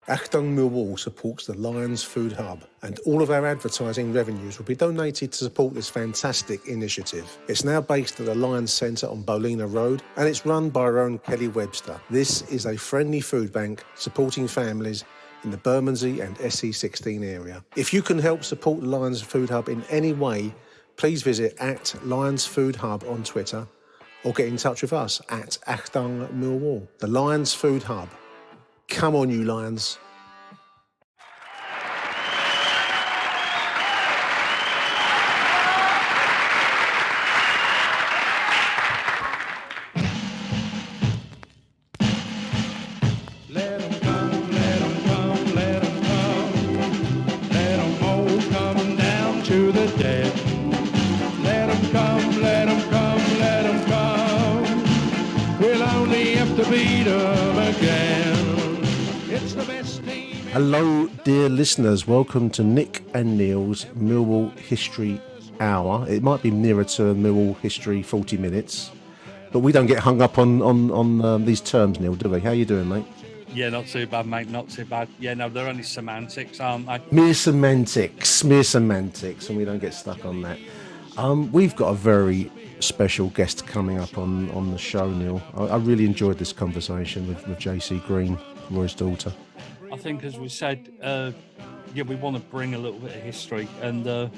AchtungMillwall supports the Lions Food Hub, and all of our advertising revenues will be donated to support this fantastic initiative. It's now based at the Lions Centre on Bolina Road, and it's run by our own Kelly Webster. This is a friendly food bank supporting families in the Bermondsey and SE16 area. If you can help support the Lions Food Hub in any way, please visit @Lions Food Hub on Twitter or get in touch with us at AchtungMillwall. The Lions Food Hub. Come on, you Lions. Let 'em come, let 'em come, let 'em come. Let 'em all come down to the dead. Let 'em come, let 'em come, let 'em come. We'll only have to beat 'em again. It's the best team. Hello, dear listeners. Welcome to Nick and Neil's Millwall History Hour. It might be nearer to Millwall History 40 minutes, but we don't get hung up on these terms, Neil, do we? How you doing, mate? Yeah, not too bad, mate. Not too bad. Yeah, no, they're only semantics, aren't they? Mere semantics, and we don't get stuck on that. We've got a very special guest coming up on the show, Neil. I really enjoyed this conversation with Jaycee Green, Roy's daughter. I think, as we said, we want to bring a little bit of history, and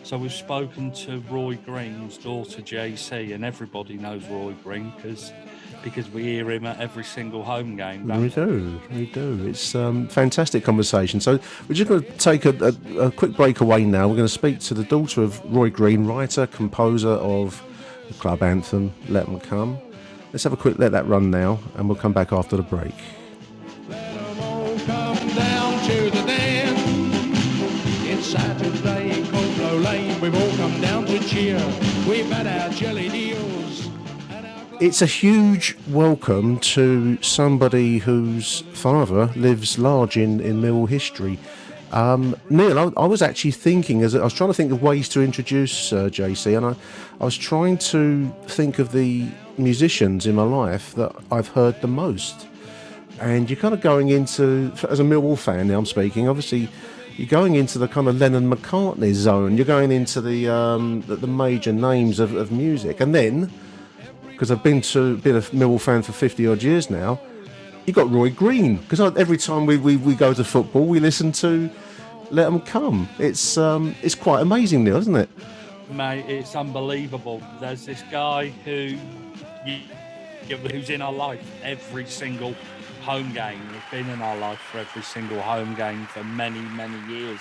so we've spoken to Roy Green's daughter, Jaycee, and everybody knows Roy Green because we hear him at every single home game. We do. It's fantastic conversation. So we're just going to take a quick break away now. We're going to speak to the daughter of Roy Green, writer, composer of the club anthem, Let 'Em Come. Let's have a quick let that run now, and we'll come back after the break. Let 'em all come down to the den. It's Saturday in Coldblow Lane. We've all come down to cheer. We've had our jelly deals. It's a huge welcome to somebody whose father lives large in Millwall history. Neil, I was actually thinking, as I was trying to think of ways to introduce Jaycee, and I was trying to think of the musicians in my life that I've heard the most. And you're kind of going into, as a Millwall fan now I'm speaking, obviously you're going into the kind of Lennon-McCartney zone. You're going into the major names of music. And then, because I've been a Millwall fan for 50 odd years now, you got Roy Green. Because every time we go to football, we listen to Let 'Em Come. It's quite amazing, Neil, isn't it? Mate, it's unbelievable. There's this guy who's in our life every single home game. He's been in our life for every single home game for many, many years.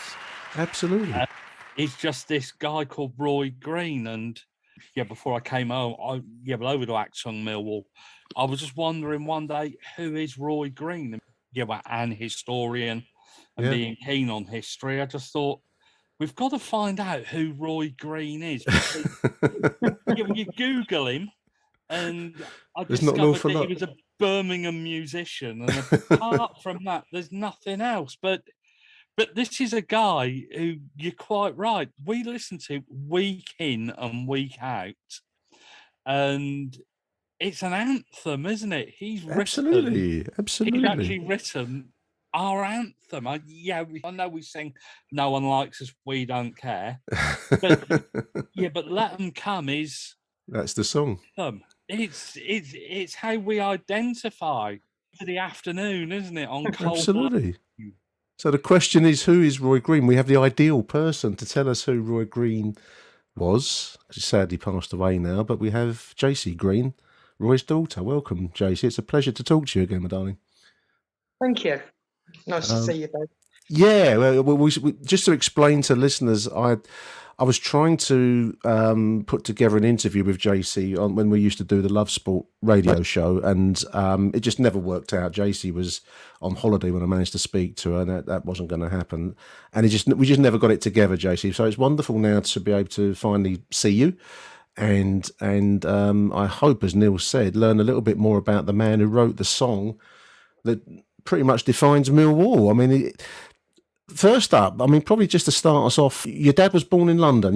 Absolutely. He's just this guy called Roy Green, and before I came over to AchtungMillwall, I was just wondering one day, who is Roy Green? An historian, and being keen on history, I just thought, we've got to find out who Roy Green is. You Google him, and I discovered that he was a Birmingham musician, and apart from that, there's nothing else. But this is a guy who, you're quite right, we listen to week in and week out, and it's an anthem, isn't it? He's absolutely. He's actually written our anthem. I know we sing "No One Likes Us, We Don't Care," but "Let 'Em Come" that's the song. It's how we identify for the afternoon, isn't it? On cold. Absolutely. So the question is, who is Roy Green? We have the ideal person to tell us who Roy Green was. He sadly passed away now, but we have Jaycee Green, Roy's daughter. Welcome, Jaycee. It's a pleasure to talk to you again, my darling. Thank you. Nice to see you, Dave. Yeah, well, just to explain to listeners, I was trying to put together an interview with Jaycee when we used to do the Love Sport radio show, and it just never worked out. Jaycee was on holiday when I managed to speak to her, and that wasn't going to happen. And we just never got it together, Jaycee. So it's wonderful now to be able to finally see you, and I hope, as Neil said, learn a little bit more about the man who wrote the song that pretty much defines Millwall. I mean, first up, probably just to start us off, your dad was born in London.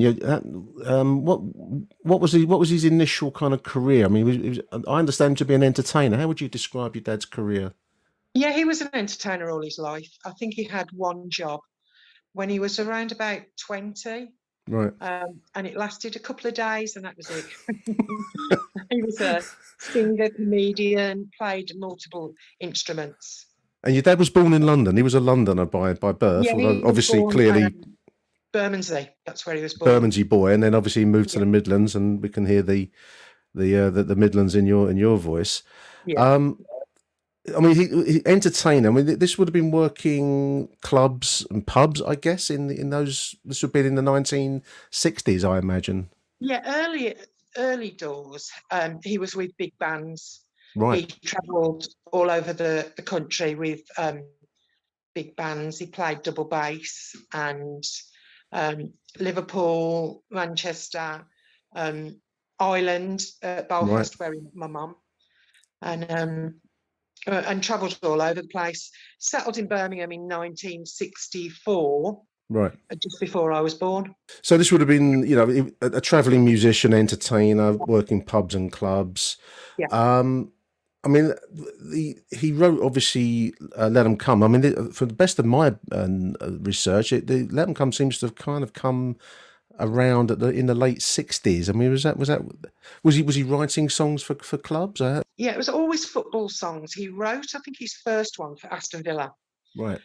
What was his initial kind of career? I mean, I understand him to be an entertainer. How would you describe your dad's career? Yeah, he was an entertainer all his life. I think he had one job when he was around about 20, Right. and it lasted a couple of days, and that was it. He was a singer, comedian, played multiple instruments. And your dad was born in London. He was a Londoner by birth, Yeah, although he was obviously born clearly Bermondsey. That's where he was born. Bermondsey boy, and then obviously he moved to Yeah. the Midlands, and we can hear the Midlands in your voice. Yeah. I mean, he entertainer. I mean, this would have been working clubs and pubs, I guess. In those, this would have been in the 1960s, I imagine. Yeah, early doors. He was with big bands. Right. He travelled all over the country with big bands. He played double bass and Liverpool, Manchester, Ireland, Right. Belfast, where he met my mum, and travelled all over the place. Settled in Birmingham in 1964, Right. just before I was born. So this would have been, you know, a traveling musician, entertainer, working pubs and clubs. Yeah. I mean, he wrote obviously "Let 'Em Come." I mean, for the best of my research, the "Let 'Em Come" seems to have kind of come around in the late 60s. I mean, was he writing songs for clubs? Yeah, it was always football songs. He wrote, I think, his first one for Aston Villa. Right.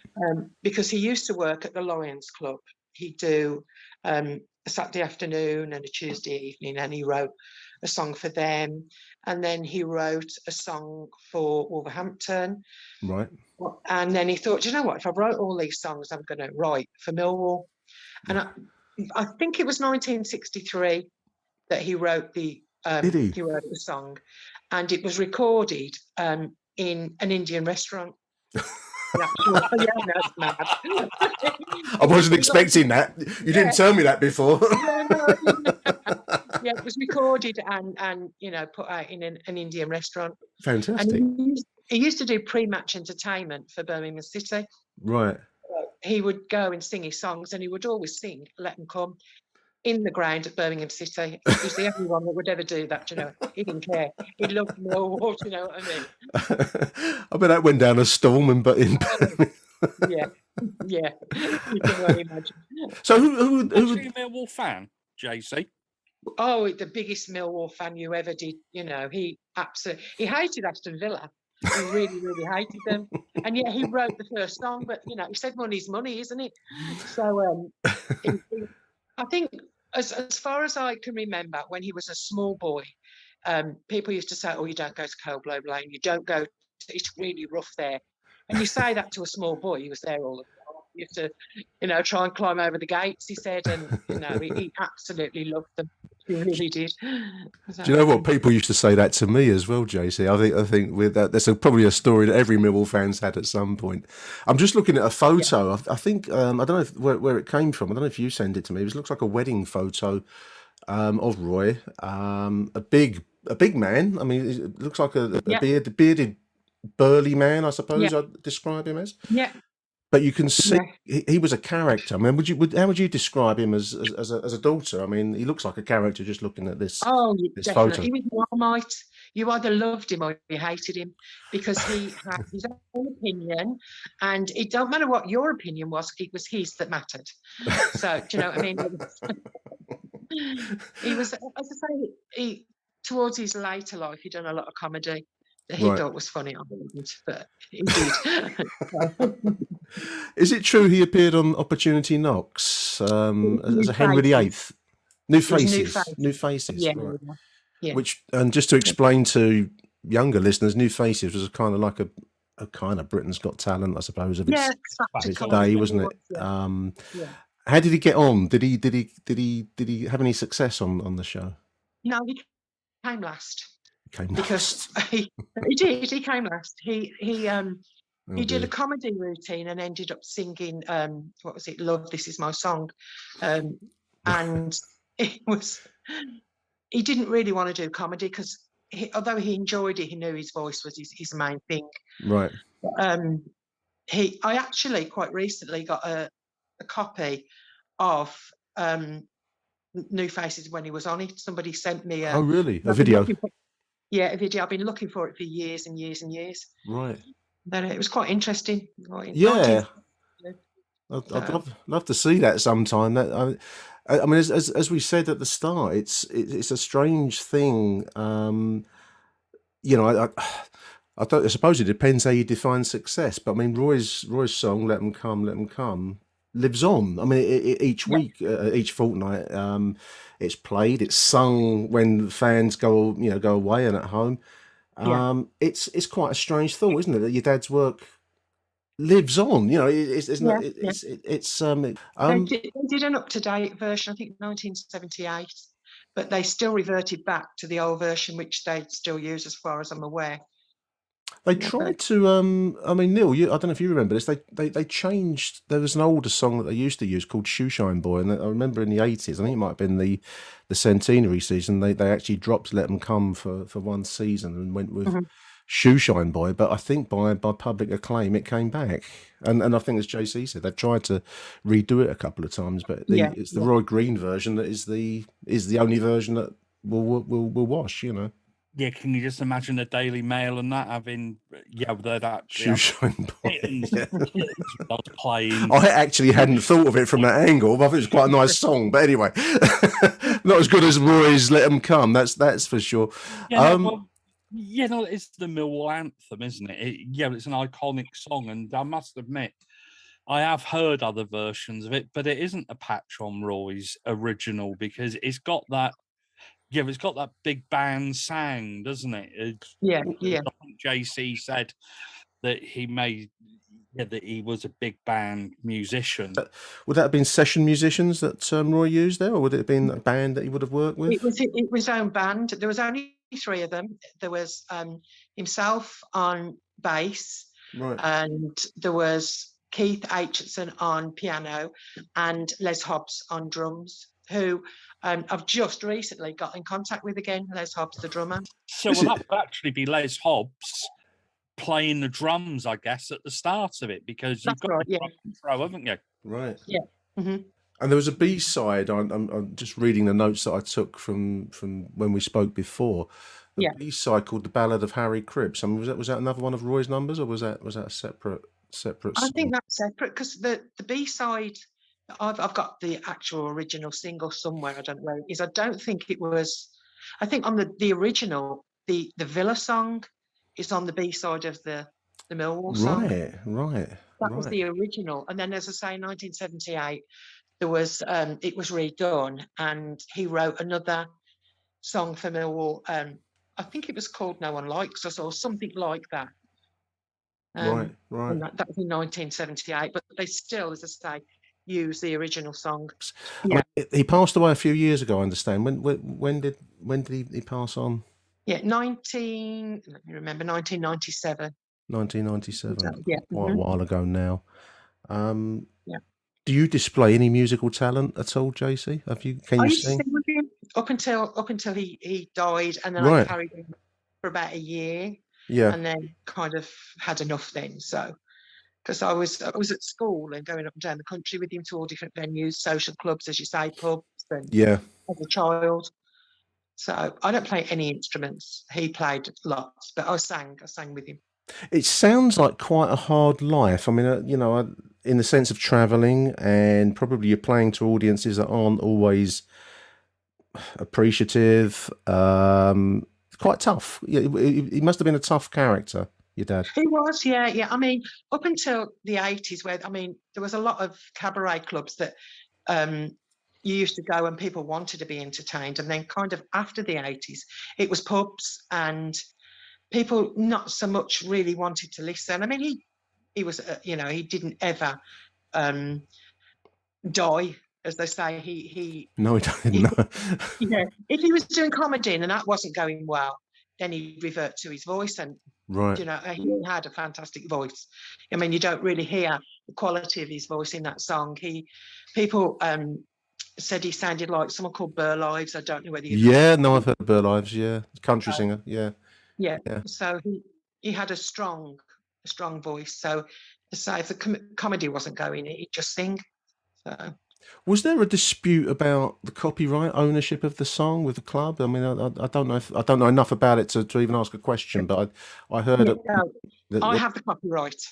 Because he used to work at the Lions Club. He'd do a Saturday afternoon and a Tuesday evening, and he wrote a song for them. And then he wrote a song for Wolverhampton. Right. And then he thought, you know what, if I wrote all these songs, I'm going to write for Millwall. And I think it was 1963 that he wrote the Did he wrote the song, and it was recorded in an Indian restaurant. Yeah, no, it's mad. I wasn't expecting that. You didn't tell me that before. Yeah, it was recorded and you know, put out in an Indian restaurant. Fantastic. And he used to do pre-match entertainment for Birmingham City. Right. He would go and sing his songs, and he would always sing "Let 'Em Come" in the ground at Birmingham City. He's the only one that would ever do that, you know. He didn't care. He loved Millwall, you know what I mean? I bet that went down a storm, but in Yeah, you can well imagine. So who Was you a Millwall fan, Jaycee? Oh, the biggest Millwall fan you ever did. You know, he hated Aston Villa. He really, really hated them. And yet he wrote the first song, but you know, he said money's money, isn't it? So I think as far as I can remember, when he was a small boy, people used to say, "Oh, you don't go to Coldblow Lane, you don't go, it's really rough there." And you say that to a small boy who was there all the time. You have to, you know, try and climb over the gates, he said, and you know, he absolutely loved them. He really did. Do you know what? People used to say that to me as well, Jaycee. I think with that, that's probably a story that every Millwall fan's had at some point. I'm just looking at a photo. Yeah. I think I don't know where it came from. I don't know if you sent it to me. It looks like a wedding photo of Roy. A big man. I mean, it looks like a bearded, burly man, I suppose I'd describe him as. Yeah. But you can see he was a character. I mean, how would you describe him as a daughter? I mean, he looks like a character just looking at this. Oh, this definitely. photo. He was Marmite. You either loved him or you hated him, because he had his own opinion, and it don't matter what your opinion was; it was his that mattered. So, do you know what I mean? He was, as I say, towards his later life, he'd done a lot of comedy that he thought was funny. I wouldn't, but he did. Is it true he appeared on Opportunity Knocks as a Henry VIII? New Faces. New Faces. Yeah, right. Yeah. Which, and just to explain to younger listeners, New Faces was kind of like a kind of Britain's Got Talent, I suppose, of its day, wasn't it? How did he get on? Did he have any success on the show? No, he came last. Because he did. He came last. He did a comedy routine and ended up singing what was it? "Love, This Is My Song," and it was. He didn't really want to do comedy because, although he enjoyed it, he knew his voice was his main thing. Right. I actually quite recently got a copy of New Faces when he was on it. Somebody sent me oh, really? A video? Yeah, a video. I've been looking for it for years and years and years. Right. Then it was quite interesting. Yeah, 19, I'd so, love to see that sometime. I mean, as we said at the start, it's a strange thing. You know, I don't. I suppose it depends how you define success. But I mean, Roy's song Let 'Em Come" lives on. I mean, each yeah, week, each fortnight, it's played. It's sung when fans go away and at home. yeah. It's quite a strange thought, isn't it, that your dad's work lives on? You know, it's not. Yeah, yeah. They did an up-to-date version, I think 1978, but they still reverted back to the old version, which they still use, as far as I'm aware. They Yeah, but tried to. I mean, Neil, I don't know if you remember this. They changed. There was an older song that they used to use called "Shoeshine Boy," and I remember in the '80s. I think it might have been the centenary season. They actually dropped "Let 'Em Come" for one season and went with mhm. "Shoeshine Boy." But I think by public acclaim, it came back. And I think, as Jaycee said, they've tried to redo it a couple of times, but Yeah, it's the yeah, Roy Green version that is the only version that will wash. You know, Yeah, can you just imagine the Daily Mail and that having, they'd actually have "Shoeshine Boy." kittens, Yeah. kittens with those playing. I actually hadn't thought of it from that angle, but I think it's quite a nice song. But anyway, not as good as Roy's "Let 'Em Come." That's for sure. Yeah, no, well, it's the Millwall anthem, isn't it? It's an iconic song, and I must admit, I have heard other versions of it, but it isn't a patch on Roy's original because it's got that big band sound, doesn't it? yeah, yeah. I think Jaycee said that that he was a big band musician. Would that have been session musicians that Roy used there, or would it have been a band that he would have worked with? It was his own band. There was only three of them. There was himself on bass, Right. and there was Keith Aitchison on piano, and Les Hobbs on drums, who I've just recently got in contact with again. Les Hobbs, the drummer. So that would actually be Les Hobbs playing the drums, I guess, at the start of it, because you've That's got right. the Yeah, drum intro, haven't you? Right. yeah. Hmm. And there was a B side. I'm just reading the notes that I took from when we spoke before. A Yeah. B side called "The Ballad of Harry Cripps." I mean, was that another one of Roy's numbers, or was that a separate I song? think that's separate because the B side. I've got the actual original single somewhere. I don't know where it is. I don't think it was. I think on the original, the Villa song is on the B side of the Millwall song. Right. That was the original. And then, as I say, in 1978, there was it was redone, and he wrote another song for Millwall. I think it was called "No One Likes Us" or something like that. Right. And that was in 1978. But they still, as I say, use the original song. I Yeah, mean, he passed away a few years ago, I understand. When did he pass on? yeah. Let me remember, 1997. 1997. Yeah. Quite a while ago now. Yeah. Do you display any musical talent at all, Jaycee? Can I you used to sing? sing with him up until he died, and then I Right. carried him for about a year, Yeah. and then kind of had enough then. So because I was at school and going up and down the country with him to all different venues, social clubs, as you say, pubs, and Yeah. as a child. So I don't play any instruments. He played lots, but I sang with him. It sounds like quite a hard life. I mean, in the sense of traveling, and probably you're playing to audiences that aren't always appreciative. Quite tough. Yeah, he must have been a tough character, your dad. He was, yeah, yeah. I mean, up until the 80s, where there was a lot of cabaret clubs that you used to go and people wanted to be entertained, and then kind of after the 80s, it was pubs and people not so much really wanted to listen. I mean, he was, he didn't ever die, as they say. No, he didn't. No. Yeah, if he was doing comedy and that wasn't going well, then he'd revert to his voice, and Right. he had a fantastic voice. I mean, you don't really hear the quality of his voice in that song. People said he sounded like someone called Burr Lives. I don't know whether you've Yeah, no, I've heard Burr Lives. Yeah, country singer. Yeah. yeah. Yeah. So he had a strong voice. So if the comedy wasn't going, he'd just sing. So Was there a dispute about the copyright ownership of the song with the club? I mean, I don't know if I don't know enough about it to even ask a question, but I heard Yeah, that, no, I that have the copyright.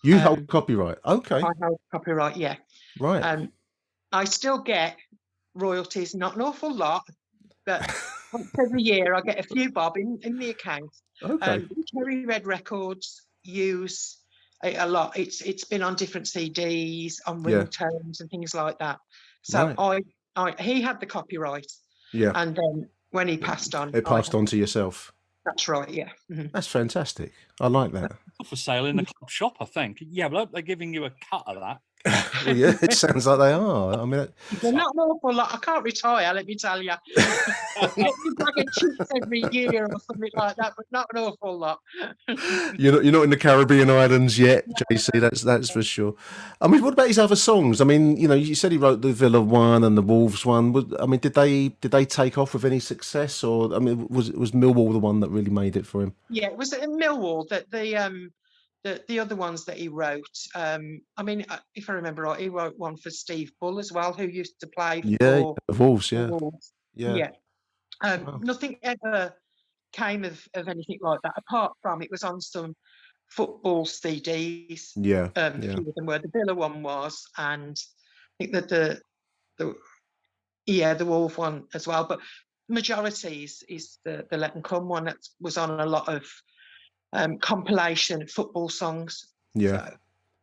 you hold Um, copyright. Okay, I hold copyright. Yeah. right. I still get royalties, not an awful lot, but once every year I get a few bob in the account. Okay, Cherry Red Records use a lot. It's been on different CDs, on yeah, ringtones and things like that. So right. he had the copyright, Yeah, and then when he passed on, it I passed had. on to yourself. That's right. Yeah. Mhm. That's fantastic. I like that. For sale in the club shop, I think. Yeah, but they're giving you a cut of that. Well, yeah, it sounds like they are. I mean, They're not an awful lot. I can't retire, let me tell you. I get a bag of chips every year or something like that, but not an awful lot. you're not in the Caribbean islands yet, JC. That's for sure. I mean, what about his other songs? I mean, you said he wrote the Villa one and the Wolves one. I mean, did they take off with any success, or I mean, was Millwall the one that really made it for him? Yeah, it was in Millwall that the other ones that he wrote. I mean, if I remember right, he wrote one for Steve Bull as well, who used to play Yeah, for the Wolves. the Yeah, Wolves. yeah, Yeah. wow. Nothing ever came of anything like that, apart from it was on some football CDs. Yeah, A yeah, few of them were. The Villa one was, and I think that the the Wolf one as well. But majority is the Let Them Come one that was on a lot of compilation football songs. yeah. So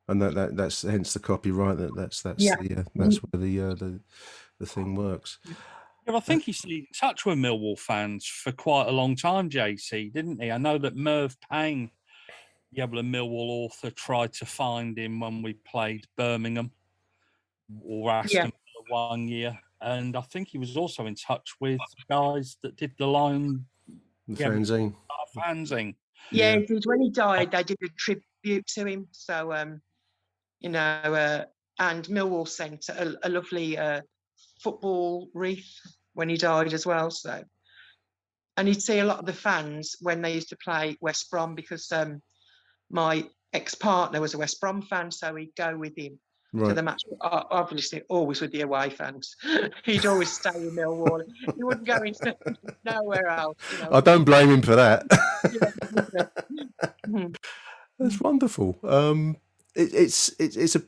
And that's hence the copyright. That's yeah. that's where the thing works. Yeah, I think he stayed in touch with Millwall fans for quite a long time, JC, didn't he? I know that Merv Payne, the Millwall author, tried to find him when we played Birmingham or Yeah. Aston Villa one year. And I think he was also in touch with guys that did the Lion The fanzine. fanzine. Yeah, it did. When he died, they did a tribute to him. So and Millwall sent a lovely football wreath when he died as well. So, and you'd see a lot of the fans when they used to play West Brom, because my ex-partner was a West Brom fan, so he'd go with him to Right. the match. Obviously, always with the away fans. He'd always stay in Millwall. He wouldn't go into nowhere else. I don't blame him for that. Mhm. That's wonderful. It's a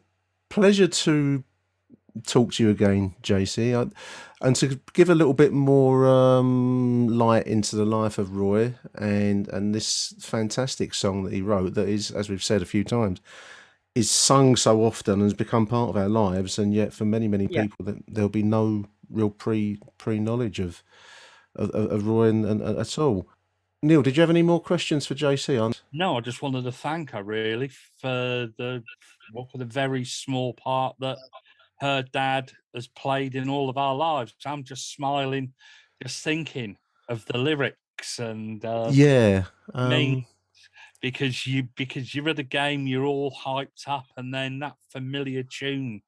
pleasure to talk to you again, JC, and to give a little bit more light into the life of Roy and this fantastic song that he wrote. That is, as we've said a few times, is sung so often and has become part of our lives, and yet for many Yeah. people that there'll be no real pre knowledge of Roy and at all. Neil, did you have any more questions for JC? No, I just wanted to thank her really for the very small part that her dad has played in all of our lives. I'm just smiling, just thinking of the lyrics and Yeah. me, because you're at a game, you're all hyped up, and then that familiar tune.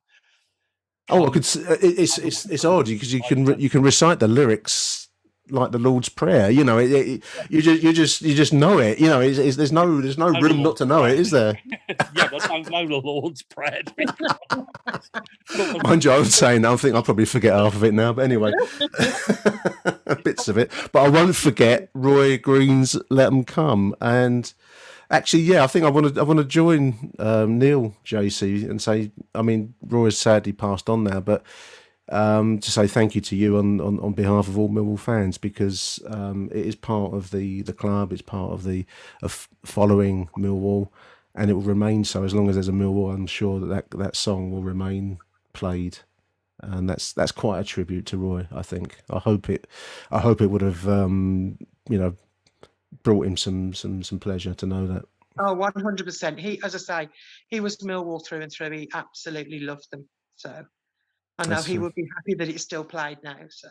Oh, I could. It's odd because you can recite the lyrics like the Lord's Prayer. You know, you just know it. You know, there's no room not to know it, is there? Yeah, but I don't know the Lord's Prayer. Mind you, I'm saying that. I think I'll probably forget half of it now. But anyway, bits of it. But I won't forget Roy Green's "Let 'Em Come." And actually, yeah, I think I want to join Neil, JC, and say, I mean, Roy has sadly passed on now, but to say thank you to you on behalf of all Millwall fans, because it is part of the club, it's part of following Millwall, and it will remain so as long as there's a Millwall. I'm sure that song will remain played, and that's quite a tribute to Roy. I think. I hope it would have brought him some pleasure to know that. Oh, 100%. As I say, he was Millwall through and through. He absolutely loved them. So I know he would be happy that it's still played now. So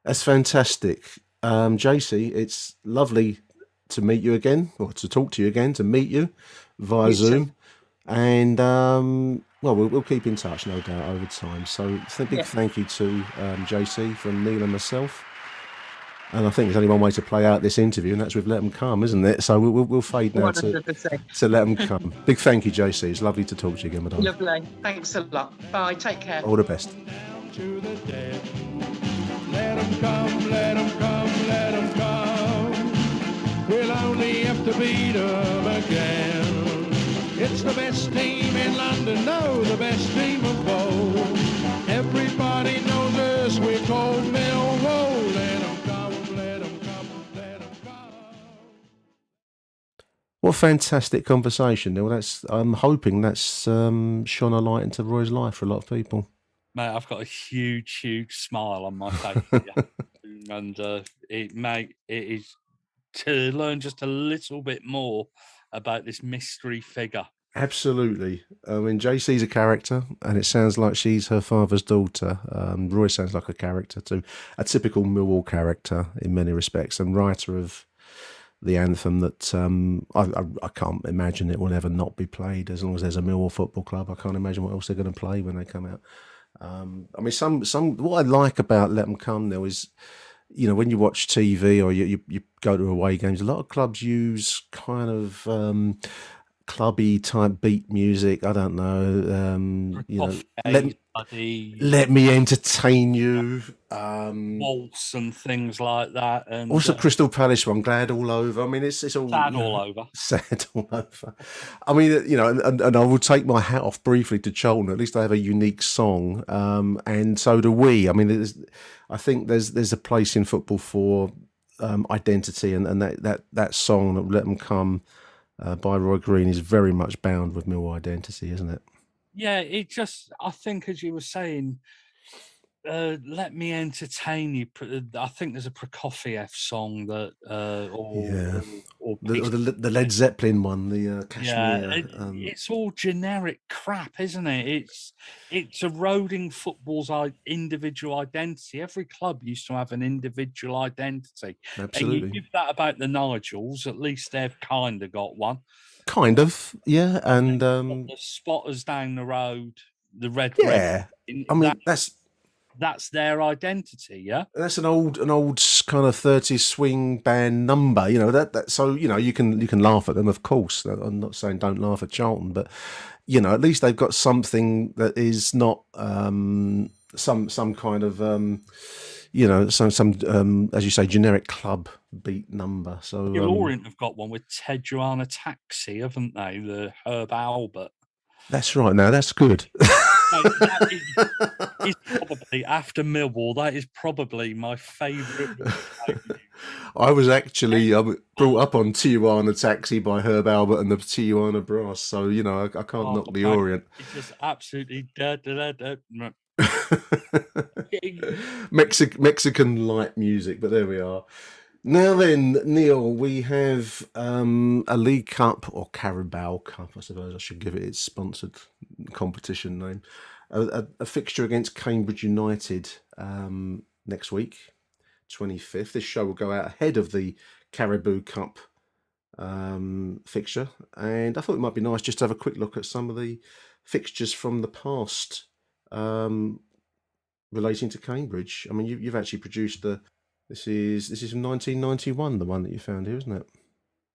that's fantastic. Jaycee, it's lovely to meet you again, or to talk to you again, to meet you via Zoom. And we'll keep in touch, no doubt, over time. So big thank you to Jaycee from Neil and myself. And I think there's only one way to play out this interview, and that's with Let 'Em Come, isn't it? So we'll fade now to 100%. Let 'Em Come. Big thank you, Jaycee. It's lovely to talk to you again, madame. Lovely. Thanks a lot. Bye. Take care. All the best. Down to the dead. Let 'em come, let 'em come, let 'em come. We'll only have to beat 'em again. It's the best team in London, no, the best team of both. Everybody knows us, we're called Millwall. Let 'em come, let 'em come, let 'em come. What a fantastic conversation, Neil. I'm hoping that's shone a light into Roy's life for a lot of people. Mate, I've got a huge, huge smile on my face here. And it is to learn just a little bit more about this mystery figure. Absolutely. I mean, Jaycee's a character, and it sounds like she's her father's daughter. Roy sounds like a character too, a typical Millwall character in many respects, and writer of the anthem that I can't imagine it will ever not be played as long as there's a Millwall Football Club. I can't imagine what else they're going to play when they come out. I mean, some what I like about Let 'Em Come now is, when you watch TV or you go to away games, a lot of clubs use kind of clubby type beat music. I don't know. Let me entertain you. Waltz and things like that. And also, Crystal Palace one, Glad All Over. I mean, it's all sad all over. Sad all over. I mean, and I will take my hat off briefly to Charlton. At least they have a unique song, and so do we. I mean, I think there's a place in football for identity, and that song, Let 'Em Come, by Roy Green, is very much bound with Millwall identity, isn't it? Yeah, I think, as you were saying, let me entertain you. I think there's a Prokofiev song that, The Led Zeppelin one, the Kashmir. It's all generic crap, isn't it? It's eroding football's individual identity. Every club used to have an individual identity. Absolutely. And you give that about the Nigels, at least they've kind of got one. Kind of, yeah, and the Spotters down the road, the Red. Yeah, I mean that's their identity, yeah. That's an old kind of 30s swing band number, that. So you can laugh at them, of course. I'm not saying don't laugh at Charlton, but at least they've got something that is not some kind of some as you say, generic club beat number. So Orient have got one with Tejuana Taxi, haven't they? The Herb Albert. That's right. Now that's good. That is probably, after Millwall, that is probably my favourite. I was actually brought up on Tijuana Taxi by Herb Albert and the Tijuana Brass, so I can't knock the Orient. It's just absolutely Mexican light music, but there we are. Now then, Neil, we have a League Cup or Carabao Cup, I suppose I should give it its sponsored competition name. A fixture against Cambridge United next week, 25th. This show will go out ahead of the Carabao Cup fixture, and I thought it might be nice just to have a quick look at some of the fixtures from the past relating to Cambridge. I mean, you've actually produced This is from 1991, the one that you found here, isn't it?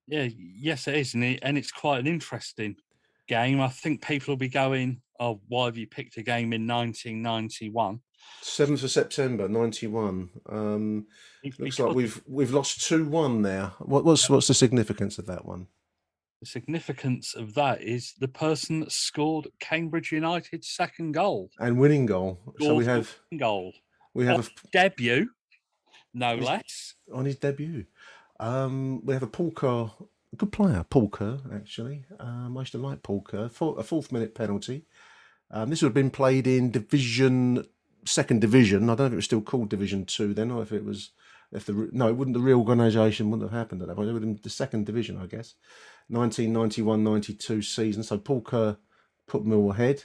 Yeah, yes, it is, and it's quite an interesting game. I think people will be going, "Oh, why have you picked a game in 1991?" 7th of September, 91. Looks like we've lost 2-1 there. What's the significance of that one? The significance of that is the person that scored Cambridge United's second goal and winning goal. So we have a debut. No less. On his debut. We have a good player, Paul Kerr, actually. I used to like Paul Kerr. A 4th-minute penalty. This would have been played in second division. I don't know if it was still called Division 2 then, or if it was... it wouldn't. The reorganisation wouldn't have happened at that point. It would have been the second division, I guess. 1991-92 season. So Paul Kerr put Millwall ahead.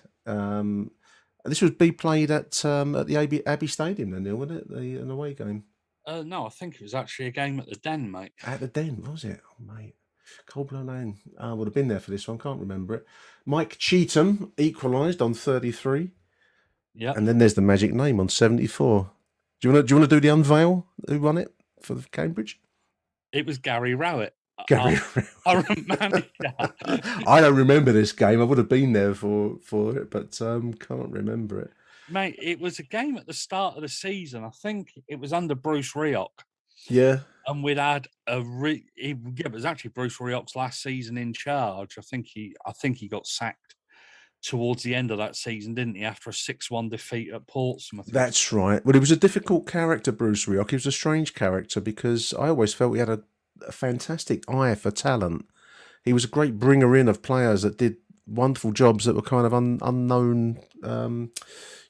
This would be played at the Abbey Stadium then, Neil, wouldn't it? An away game. No, I think it was actually a game at the Den, mate. At the Den, was it? Oh, mate. Coldblow Lane. I would have been there for this one. Can't remember it. Mike Cheetham equalised on 33. Yeah. And then there's the magic name on 74. Do you want to do the unveil? Who won it? for Cambridge? It was Gary Rowett. Gary. Our manager. I don't remember this game. I would have been there for it, but can't remember it. Mate, it was a game at the start of the season. I think it was under Bruce Rioch. Yeah. And we'd had it was actually Bruce Rioch's last season in charge. I think he got sacked towards the end of that season, didn't he? After a 6-1 defeat at Portsmouth. That's right. Well, he was a difficult character, Bruce Rioch. He was a strange character because I always felt he had a fantastic eye for talent. He was a great bringer in of players that did wonderful jobs that were kind of unknown,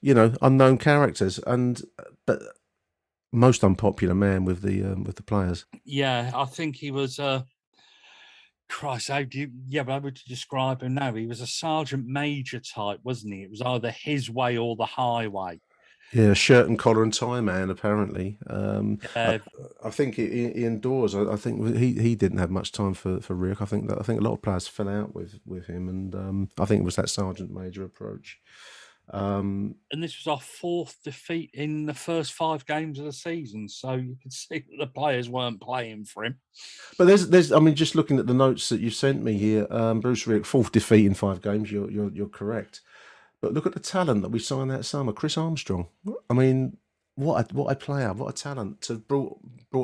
unknown characters, but most unpopular man with the players. Yeah, I think he was. Christ, how would you describe him now? He was a sergeant major type, wasn't he? It was either his way or the highway. Yeah, shirt and collar and tie man. Apparently, I think he indoors. I think he didn't have much time for Rick. I think a lot of players fell out with him, and I think it was that sergeant major approach. And this was our 4th defeat in the first 5 games of the season, so you could see that the players weren't playing for him. But there's. I mean, just looking at the notes that you sent me here, Bruce Rick, 4th defeat in 5 games. You're correct. But look at the talent that we signed that summer. Chris Armstrong. I mean, what a player, what a talent to brought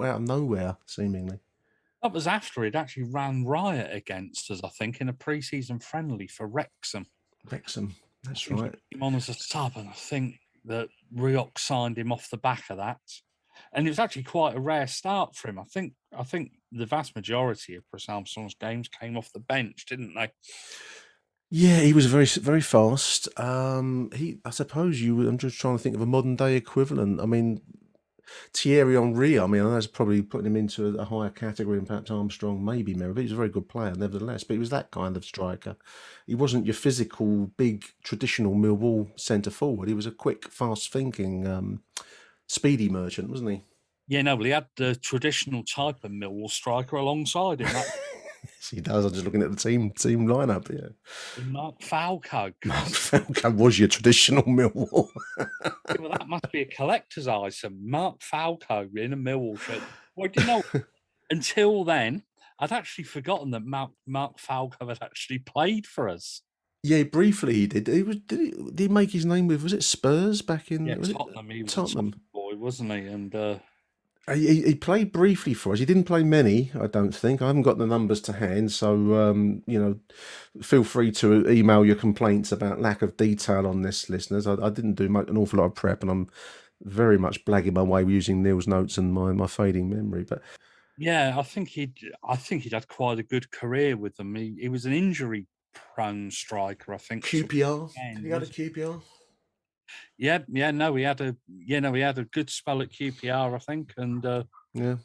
out of nowhere, seemingly. That was after he'd actually ran riot against us, I think, in a pre-season friendly for Wrexham. Wrexham, that's right. He came on as a sub, and I think that Rioch signed him off the back of that. And it was actually quite a rare start for him. I think the vast majority of Chris Armstrong's games came off the bench, didn't they? Yeah, he was very, very fast. I suppose I'm just trying to think of a modern day equivalent. I mean, Thierry Henry. I mean, I know that's probably putting him into a higher category than perhaps Armstrong, maybe Merrill, but he was a very good player, nevertheless. But he was that kind of striker. He wasn't your physical, big, traditional Millwall centre forward. He was a quick, fast-thinking, speedy merchant, wasn't he? Yeah, no, well, he had the traditional type of Millwall striker alongside him. Yes, he does. I'm just looking at the team lineup. Yeah, Mark Falco. Mark Falco was your traditional Millwall. Well, that must be a collector's item. Mark Falco in a Millwall shirt. Well, do you know? Until then, I'd actually forgotten that Mark Falco had actually played for us. Yeah, briefly he did. Did he make his name with? Was it Spurs back in? Yeah, Tottenham. He was a Tottenham boy, wasn't he? And he played briefly for us. He didn't play many, I don't think. I haven't got the numbers to hand, so feel free to email your complaints about lack of detail on this, listeners. I didn't do an awful lot of prep, and I'm very much blagging my way using Neil's notes and my fading memory. But yeah, I think he'd had quite a good career with them. He was an injury-prone striker, I think. QPR. He had a QPR. Yeah, no, he had a good spell at QPR, I think, and yeah.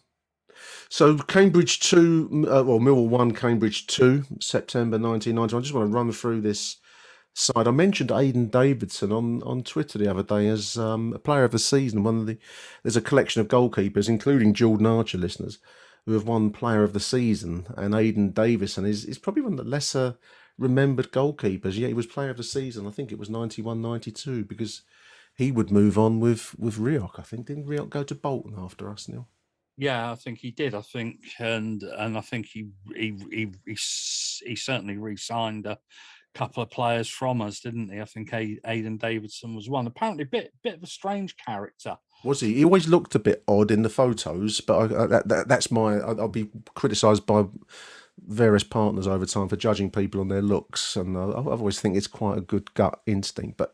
So Cambridge 2, Millwall 1, Cambridge 2, September 1990. I just want to run through this side. I mentioned Aidan Davidson on Twitter the other day as a player of the season. There's a collection of goalkeepers, including Jordan Archer, listeners, who have won player of the season, and Aidan Davidson is probably one of the lesser remembered goalkeepers. Yeah, he was player of the season. I think it was 91-92 because he would move on with Rioch. I think didn't Rioch go to Bolton after us, Neil? Yeah, I think he did. I think and I think he certainly re-signed a couple of players from us, didn't he? I think Aidan Davidson was one. Apparently, bit of a strange character. Was he? He always looked a bit odd in the photos, but that's I'll be criticised by various partners over time for judging people on their looks, and I've always think it's quite a good gut instinct. But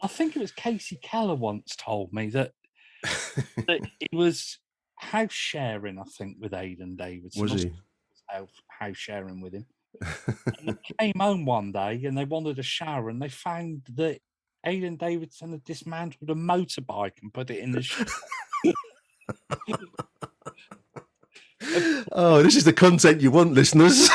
I think it was Casey Keller once told me that it was house sharing. I think with Aidan Davidson. Was he house sharing with him? And they came home one day and they wanted a shower, and they found that Aidan Davidson had dismantled a motorbike and put it in the shower. Oh, this is the content you want, listeners.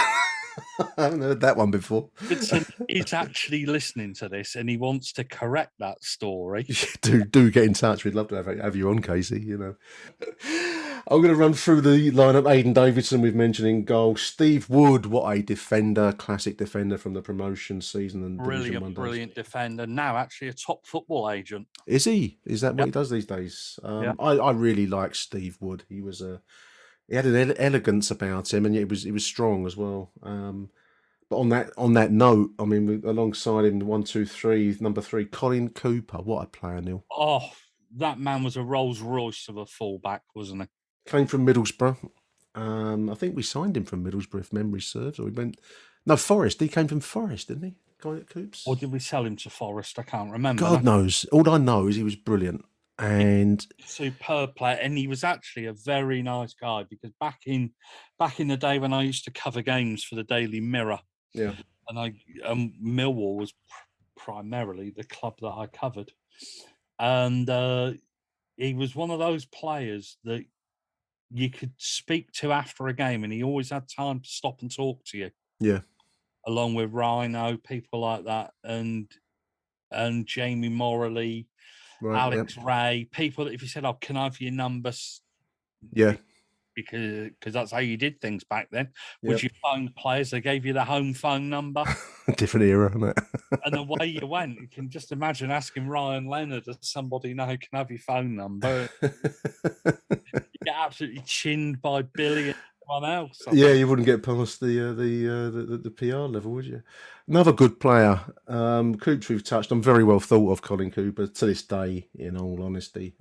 I haven't heard that one before. He's actually listening to this and he wants to correct that story. Do get in touch. We'd love to have you on, Casey. I'm going to run through the lineup. Aidan Davidson, we've mentioned in goal. Steve Wood, what a defender, classic defender from the promotion season and Division 1 days. Brilliant defender. Now actually a top football agent. Is he? Is that what Yep. he does these days? Yeah. I really like Steve Wood. He was he had an elegance about him, and yet he was strong as well. But on that note, I mean, alongside him, 1, 2, 3, number 3, Colin Cooper. What a player, Neil. Oh, that man was a Rolls Royce of a fullback, wasn't he? Came from Middlesbrough. I think we signed him from Middlesbrough, if memory serves. Or he went, no, Forest. He came from Forest, didn't he? Guy at Coops. Or did we sell him to Forest? I can't remember. God knows. All I know is he was brilliant and superb player, and he was actually a very nice guy. Because back in the day when I used to cover games for the Daily Mirror, yeah, and Millwall was primarily the club that I covered, and he was one of those players that you could speak to after a game, and he always had time to stop and talk to you. Yeah, along with Rhino, people like that, and Jamie Morley, right, Alex Ray, people that if you said, "Oh, can I have your numbers?" yeah, because that's how you did things back then. Yep. Would you phone players? They gave you the home phone number. Different era, isn't it? And the way you went, you can just imagine asking Ryan Leonard, does somebody know can I have your phone number? You get absolutely chinned by Billy and everyone else. Yeah, you wouldn't get past the PR level, would you? Another good player, Coops. We've touched on. Very well thought of, Colin Cooper to this day. In all honesty,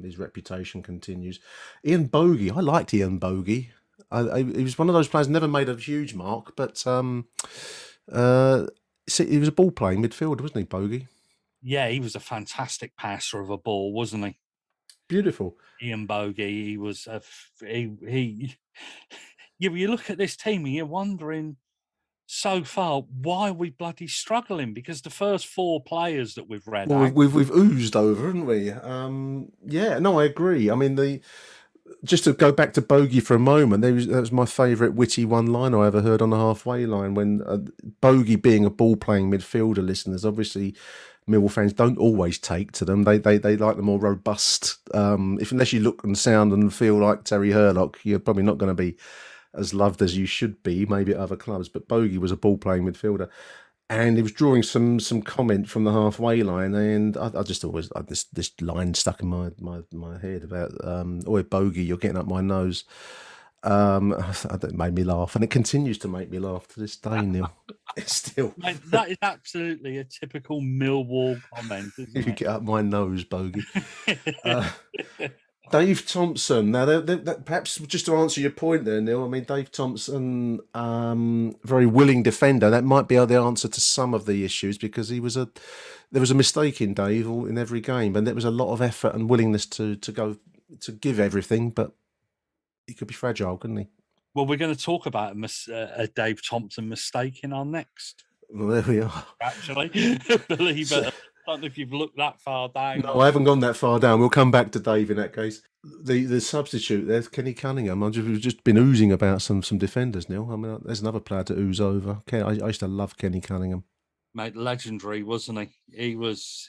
his reputation continues. Ian Bogey, I liked Ian Bogey. He was one of those players never made a huge mark, but he was a ball playing midfielder, wasn't he, Bogey? Yeah, he was a fantastic passer of a ball, wasn't he? Beautiful. Ian Bogey, he was he. Yeah, you look at this team and you're wondering so far why are we bloody struggling, because the first 4 players that we've read, well, we've oozed over, haven't we? Yeah, no, I agree. I mean, just to go back to Bogey for a moment, that was my favourite witty one-liner I ever heard on the halfway line when Bogey, being a ball-playing midfielder, listeners, obviously Millwall fans don't always take to them. They like the more robust. Unless you look and sound and feel like Terry Hurlock, you're probably not going to be as loved as you should be, maybe at other clubs. But Bogey was a ball-playing midfielder. And he was drawing some comment from the halfway line, and I just always this line stuck in my head about "Oi, Bogey, you're getting up my nose." It made me laugh, and it continues to make me laugh to this day, Neil. It's still Mate, that is absolutely a typical Millwall comment, isn't you it? get up my nose, Bogey. Dave Thompson. Now, perhaps just to answer your point there, Neil. I mean, Dave Thompson, very willing defender. That might be the answer to some of the issues, because there was a mistake in Dave in every game, and there was a lot of effort and willingness to give everything, but he could be fragile, couldn't he? Well, we're going to talk about a Dave Thompson mistake in our next. Well, there we are. Actually, believe it. I don't know if you've looked that far down. No, I haven't gone that far down. We'll come back to Dave in that case. The substitute there's Kenny Cunningham. We've just been oozing about some defenders, Neil. I mean, there's another player to ooze over. I used to love Kenny Cunningham. Mate, legendary, wasn't he? He was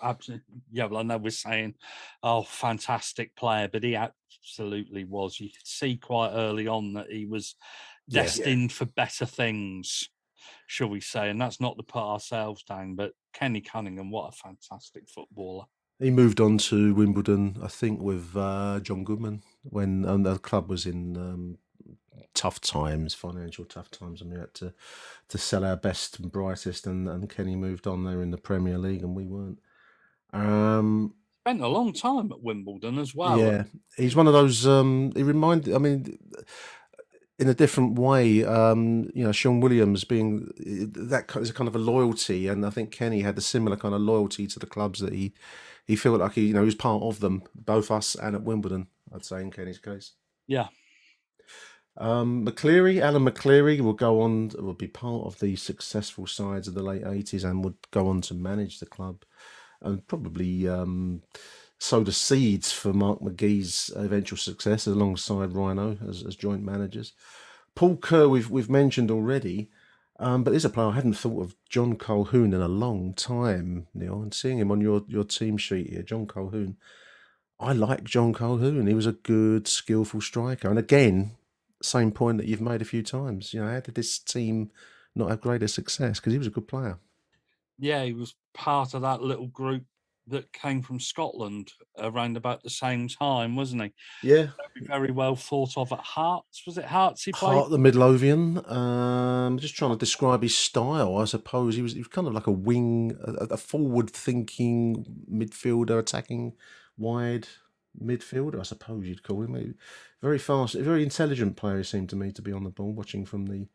absolutely. Yeah, well, I know we're saying, oh, fantastic player, but he absolutely was. You could see quite early on that he was destined for better things, shall we say? And that's not to put ourselves down, but Kenny Cunningham, what a fantastic footballer. He moved on to Wimbledon, I think, with John Goodman when the club was in tough times, financial tough times, and we had to sell our best and brightest, and Kenny moved on there in the Premier League, and we weren't. Spent a long time at Wimbledon as well. Yeah, he's one of those. He reminded. I mean, in a different way, Sean Williams being that is a kind of a loyalty, and I think Kenny had a similar kind of loyalty to the clubs that he felt like he was part of them, both us and at Wimbledon. I'd say in Kenny's case. Yeah. Alan McCleary will be part of the successful sides of the late 80s and would go on to manage the club and probably sow the seeds for Mark McGee's eventual success alongside Rhino as joint managers. Paul Kerr we've mentioned already, but there's a player I hadn't thought of, John Colquhoun, in a long time, Neil, and seeing him on your team sheet here, John Colquhoun. I like John Calhoun. He was a good, skillful striker. And again, same point that you've made a few times. How did this team not have greater success? Because he was a good player. Yeah, he was part of that little group that came from Scotland around about the same time, wasn't he? Yeah. Very well thought of at Hearts. Was it Hearts he played? Hart the Midlothian. Just trying to describe his style. I suppose he was kind of like a wing, a forward-thinking midfielder, attacking wide midfielder. I suppose you'd call him. Very fast, a very intelligent player. He seemed to me to be on the ball, watching from the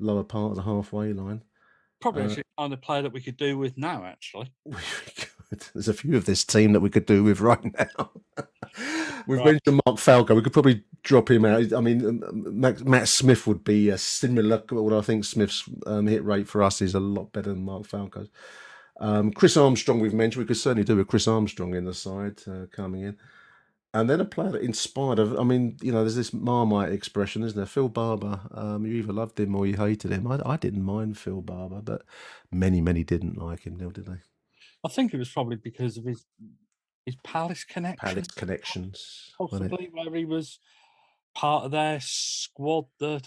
lower part of the halfway line. Probably actually the kind of player that we could do with now, actually. We could. There's a few of this team that we could do with right now. We've Right. mentioned Mark Falco. We could probably drop him out. I mean, Matt Smith would be similar. Although I think Smith's hit rate for us is a lot better than Mark Falco's. Chris Armstrong, we've mentioned. We could certainly do with Chris Armstrong in the side coming in. And then a player that inspired of, I mean, there's this Marmite expression, isn't there? Phil Barber. You either loved him or you hated him. I didn't mind Phil Barber, but many didn't like him, Neil, did they? I think it was probably because of his Palace connection. Palace connections. wasn't it? Possibly where he was part of their squad that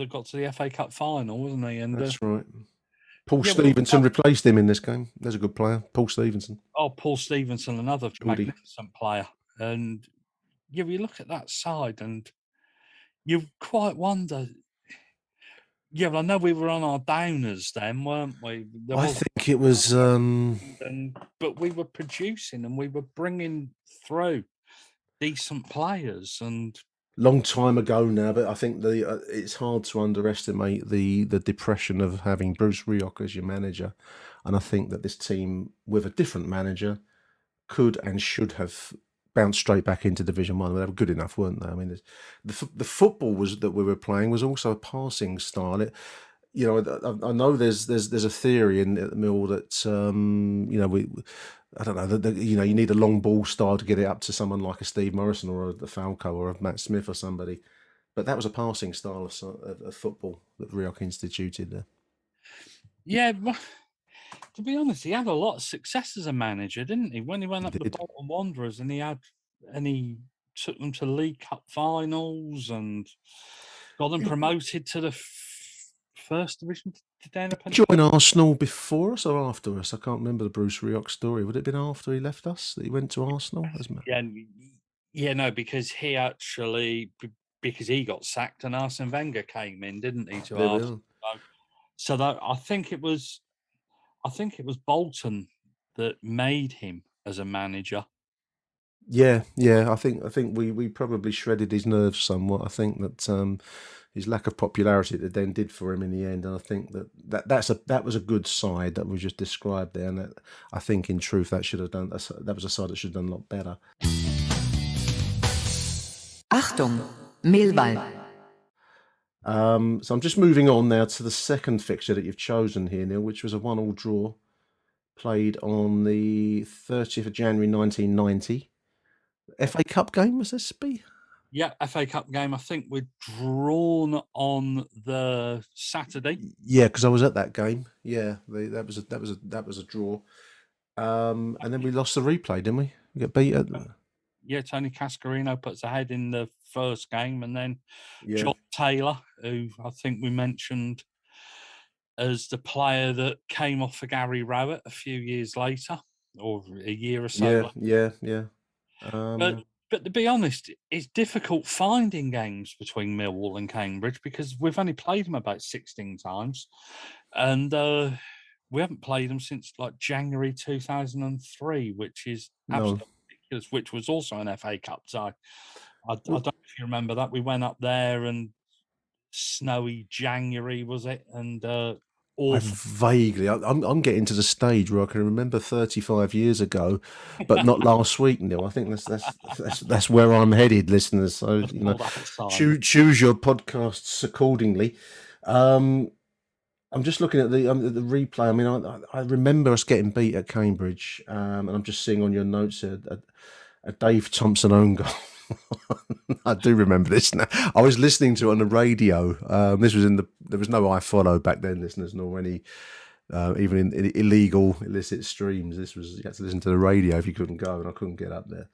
got to the FA Cup final, wasn't he? And That's right. Paul yeah, Stevenson replaced him in this game. There's a good player, Paul Stevenson. Paul Stevenson, another Geordie. magnificent player. And yeah, you look at that side and you quite wonder. Yeah, well, I know we were on our downers then, weren't we? I think it was. But we were producing and we were bringing through decent players. And long time ago now, but I think it's hard to underestimate the depression of having Bruce Rioch as your manager, and I think that this team with a different manager could and should have bounced straight back into Division 1. They were good enough, weren't they? I mean, the football that we were playing was also a passing style. I know there's a theory in at the Mill that I don't know that you need a long ball style to get it up to someone like a Steve Morrison or a Falco or a Matt Smith or somebody, but that was a passing style of football that Rioch instituted there. Yeah, to be honest, he had a lot of success as a manager, didn't he? When he went up to Bolton Wanderers and he took them to League Cup finals and got them promoted to the first division. Did he join Arsenal before us or after us? I can't remember the Bruce Rioch story. Would it have been after he left us that he went to Arsenal? No, because he got sacked and Arsene Wenger came in, didn't he, to Arsenal? So that I think it was Bolton that made him as a manager. Yeah. I think we probably shredded his nerves somewhat. I think that his lack of popularity that then did for him in the end, and I think that was a good side that we just described there, and that, I think in truth that was a side that should have done a lot better. Achtung, Millwall. So I'm just moving on now to the second fixture that you've chosen here, Neil, which was a 1-1 draw played on the 30th of January 1990. FA Cup game, was this be? Yeah, FA Cup game. I think we're drawn on the Saturday. Yeah, because I was at that game. Yeah, that was a draw. And then we lost the replay, didn't we? We got beat at. Yeah, Tony Cascarino puts ahead in the first game, and then John Taylor, who I think we mentioned as the player that came off for Gary Rowett a few years later, or a year or so. Yeah. But to be honest, it's difficult finding games between Millwall and Cambridge because we've only played them about 16 times, and we haven't played them since like January 2003, which is absolutely ridiculous. Which was also an FA Cup tie. I don't know if you remember that. We went up there and snowy January was it, and vaguely, I'm getting to the stage where I can remember 35 years ago, but not last week, Neil. I think that's where I'm headed, listeners. So choose your podcasts accordingly. I'm just looking at the replay. I mean, I remember us getting beat at Cambridge, and I'm just seeing on your notes a Dave Thompson own goal. I do remember this now. I was listening to it on the radio. This was there was no iFollow back then, listeners, nor any even in illegal, illicit streams. This was, you had to listen to the radio if you couldn't go, and I couldn't get up there.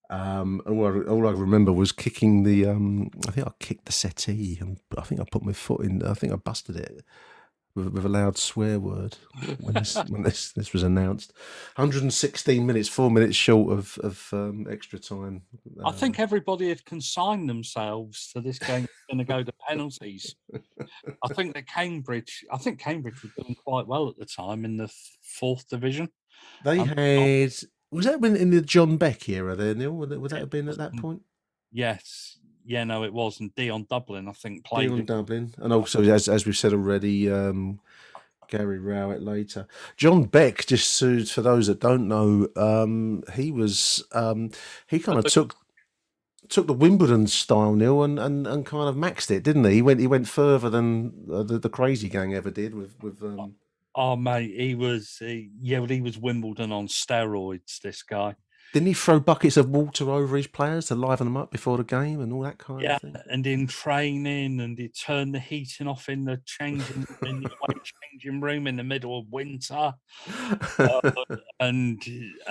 And all I remember was kicking the. I think I kicked the settee, and I think I put my foot in. I think I busted it with a loud swear word when this was announced. 116 minutes, 4 minutes short of extra time. I think everybody had consigned themselves to this game going to go to penalties. I think Cambridge were doing quite well at the time in the 4th division. They had. Was that in the John Beck era there, Neil? Would that have been at that point? Yes. Yeah, no, it was. And Dion Dublin, I think, played Dion it. Dublin. And also, as we've said already, Gary Rowett later. John Beck, just for those that don't know, he was he kind of took the Wimbledon style, Neil, and kind of maxed it, didn't he? He went further than the Crazy Gang ever did with. Oh mate, he was Wimbledon on steroids. This guy. Didn't he throw buckets of water over his players to liven them up before the game and all that kind of thing? Yeah, and in training, and he turned the heating off in the changing room in the middle of winter, and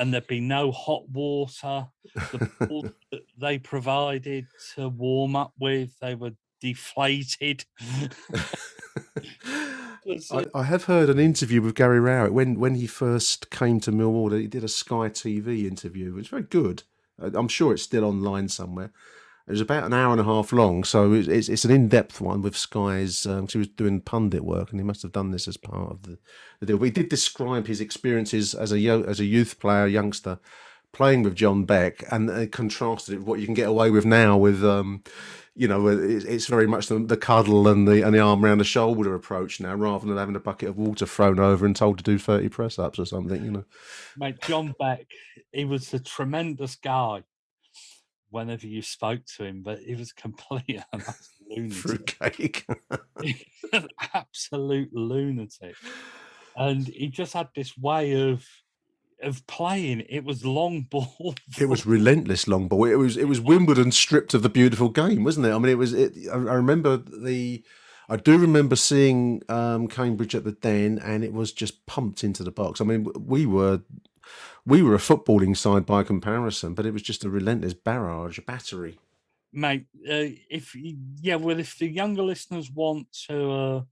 there'd be no hot water. The balls that they provided to warm up with, they were deflated. I have heard an interview with Gary Rowett when he first came to Millwall. He did a Sky TV interview. It was very good. I'm sure it's still online somewhere. It was about an hour and a half long, so it's an in-depth one with Sky's. He was doing pundit work, and he must have done this as part of the deal. But he did describe his experiences as a youth player, youngster, playing with John Beck, and contrasted it with what you can get away with now with. It's very much the cuddle and the arm around the shoulder approach now, rather than having a bucket of water thrown over and told to do 30 press ups or something. Mate, John Beck, he was a tremendous guy. Whenever you spoke to him, but he was complete and lunatic. Fruitcake. An absolute lunatic, and he just had this way of playing. It was long ball. It was relentless long ball. It was Wimbledon stripped of the beautiful game, wasn't it? I mean, I remember I do remember seeing Cambridge at the Den, and it was just pumped into the box. I mean, we were a footballing side by comparison, but it was just a relentless barrage, a battery. Mate, if the younger listeners want to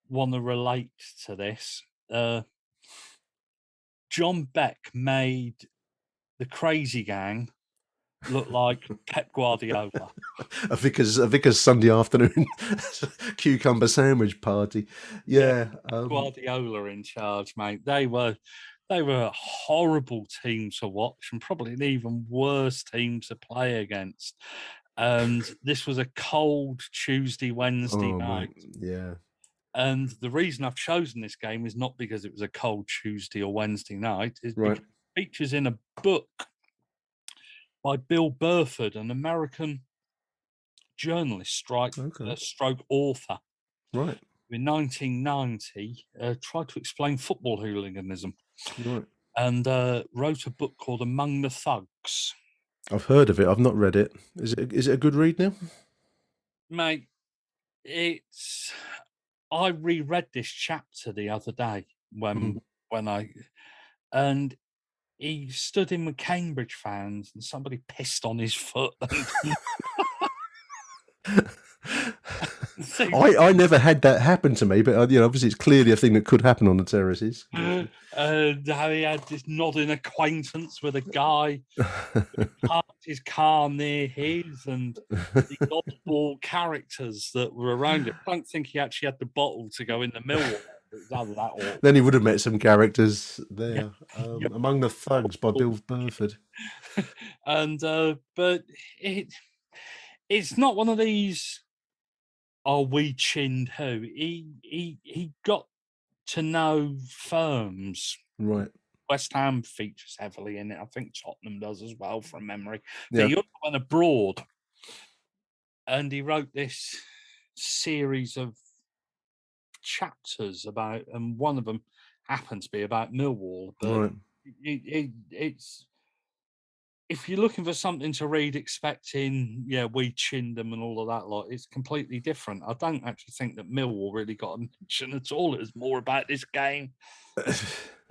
relate to this, John Beck made the Crazy Gang look like Pep Guardiola. a Vickers Sunday afternoon cucumber sandwich party. Yeah, Guardiola in charge, mate. They were a horrible team to watch, and probably an even worse team to play against. And this was a cold Tuesday, Wednesday night. Mate. Yeah. And the reason I've chosen this game is not because it was a cold Tuesday or Wednesday night. It's because it features in a book by Bill Burford, an American journalist, stroke author. Right. In 1990, tried to explain football hooliganism. Right. And wrote a book called Among the Thugs. I've heard of it. I've not read it. Is it a good read now? Mate, I reread this chapter the other day and he stood in with Cambridge fans and somebody pissed on his foot. I never had that happen to me, but obviously it's clearly a thing that could happen on the terraces. How he had this nodding acquaintance with a guy who parked his car near his, and the oddball characters that were around it. I don't think he actually had the bottle to go in the Millwall. Then he would have met some characters there. Among the Thugs by Bill Burford. And but it's not one of these. Oh, we chinned who? He got to know firms. Right. West Ham features heavily in it. I think Tottenham does as well, from memory. Yeah. But he also went abroad, and he wrote this series of chapters about, and one of them happened to be about Millwall. But right. it's if you're looking for something to read, expecting, yeah, we chinned them and all of that lot, it's completely different. I don't actually think that Millwall really got a mention at all. It was more about this game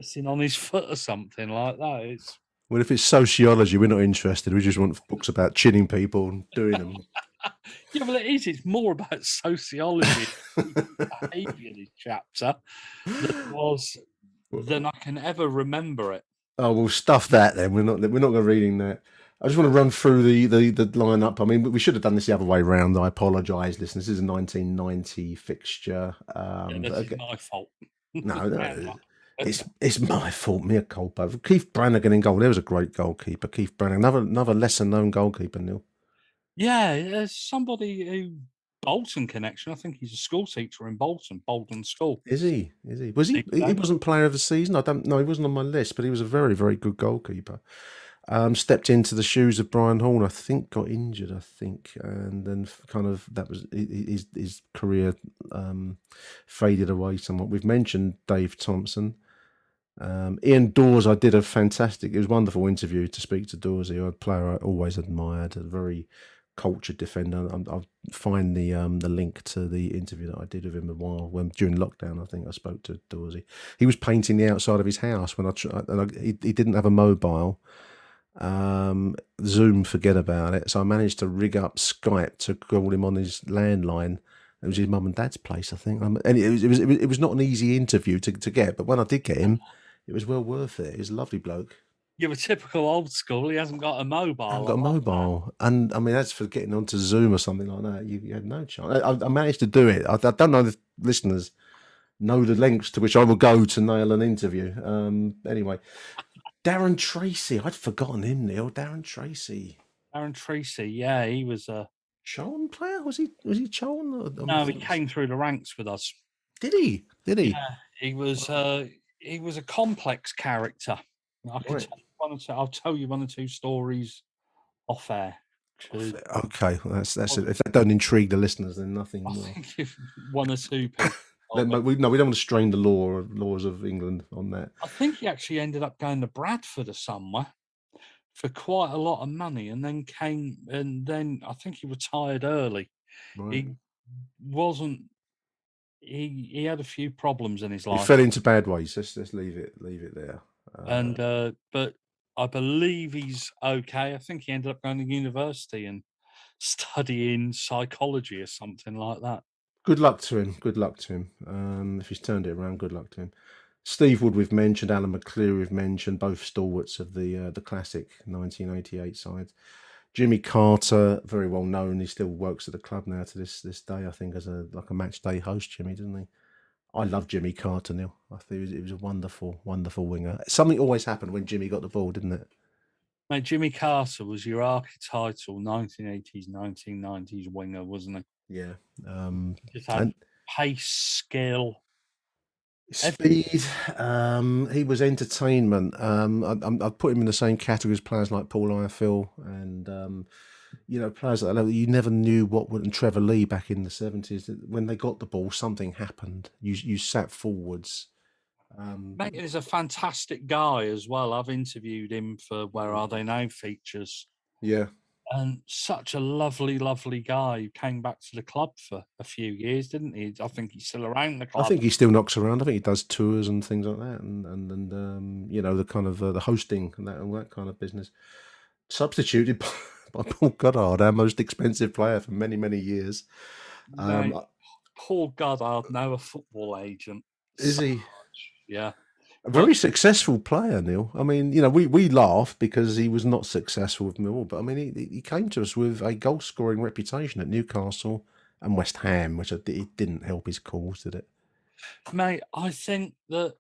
sitting on his foot or something like that. It's Well, if it's sociology, we're not interested. We just want books about chinning people and doing them. yeah, well, it is. It's more about sociology, behaviour, this chapter, than I can ever remember it. Oh, well, stuff that then. We're not going to reading that. I just want to run through the lineup. I mean, we should have done this the other way round. I apologise, listeners. This is a 1990 fixture. Yeah, this is my fault. No, it's my fault. Mea culpa. Keith Brannigan in goal. There was a great goalkeeper. Keith Brannigan, another lesser known goalkeeper, Neil. Yeah, there's somebody who Bolton connection. I think he's a school teacher in Bolton School. Is he? Was he? He wasn't player of the season. I don't know. He wasn't on my list, but he was a very, very good goalkeeper. Stepped into the shoes of Brian Horn. I think got injured. And then kind of that was his career faded away somewhat. We've mentioned Dave Thompson. Ian Dawes, I did a fantastic. It was a wonderful interview to speak to Dawesy, a player I always admired, a very cultured defender. I'll find the link to the interview that I did with him during lockdown. I think I spoke to Dawesy. He was painting the outside of his house when he didn't have a mobile. Zoom, forget about it. So I managed to rig up Skype to call him on his landline. It was his mum and dad's place, I think. And it was not an easy interview to get, but when I did get him, it was well worth it. He's a lovely bloke. You're a typical old school. He hasn't got a mobile. I've got a mobile, and I mean, that's for getting onto Zoom or something like that. You had no chance. I managed to do it. I don't know if listeners know the lengths to which I will go to nail an interview. Anyway, Darren Tracy. I'd forgotten him, Neil. Darren Tracy, yeah, he was a Charlton player. Was he Charlton? No, he came through the ranks with us. Did he? Yeah, he was a complex character. I'll tell you one or two stories off air. Okay, well, that's it. If that don't intrigue the listeners, then nothing will. Think if one or two people. We don't want to strain the laws of England on that. I think he actually ended up going to Bradford or somewhere for quite a lot of money, and then I think he retired early. Right. He wasn't. He had a few problems in his life. He fell into bad ways. Let's leave it there. But I believe he's okay. I think he ended up going to university and studying psychology or something like that. Good luck to him. If he's turned it around, good luck to him. Steve Wood, we've mentioned. Alan McCleary, we've mentioned. Both stalwarts of the classic 1988 side. Jimmy Carter, very well known. He still works at the club now to this day. I think as a match day host, Jimmy, doesn't he? I love Jimmy Carter, Neil. I think he was a wonderful, wonderful winger. Something always happened when Jimmy got the ball, didn't it? Mate, Jimmy Carter was your archetypal 1980s, 1990s winger, wasn't he? Yeah. Just had pace, skill, speed. He was entertainment. I'd put him in the same category as players like Paul Iafil and players like that. You never knew what would. And Trevor Lee back in the 70s, when they got the ball, something happened. You sat forwards. Mate is a fantastic guy as well. I've interviewed him for Where Are They Now features. Yeah. And such a lovely, lovely guy who came back to the club for a few years, didn't he? I think he's still around the club. I think he still knocks around. I think he does tours and things like that, and the kind of the hosting and that kind of business. Substituted by Paul Goddard, our most expensive player for many, many years. Paul Goddard, now a football agent. Is he? Yeah. A very successful player, Neil. I mean, we laugh because he was not successful with Millwall, but I mean, he came to us with a goal-scoring reputation at Newcastle and West Ham, which it didn't help his cause, did it? Mate, I think that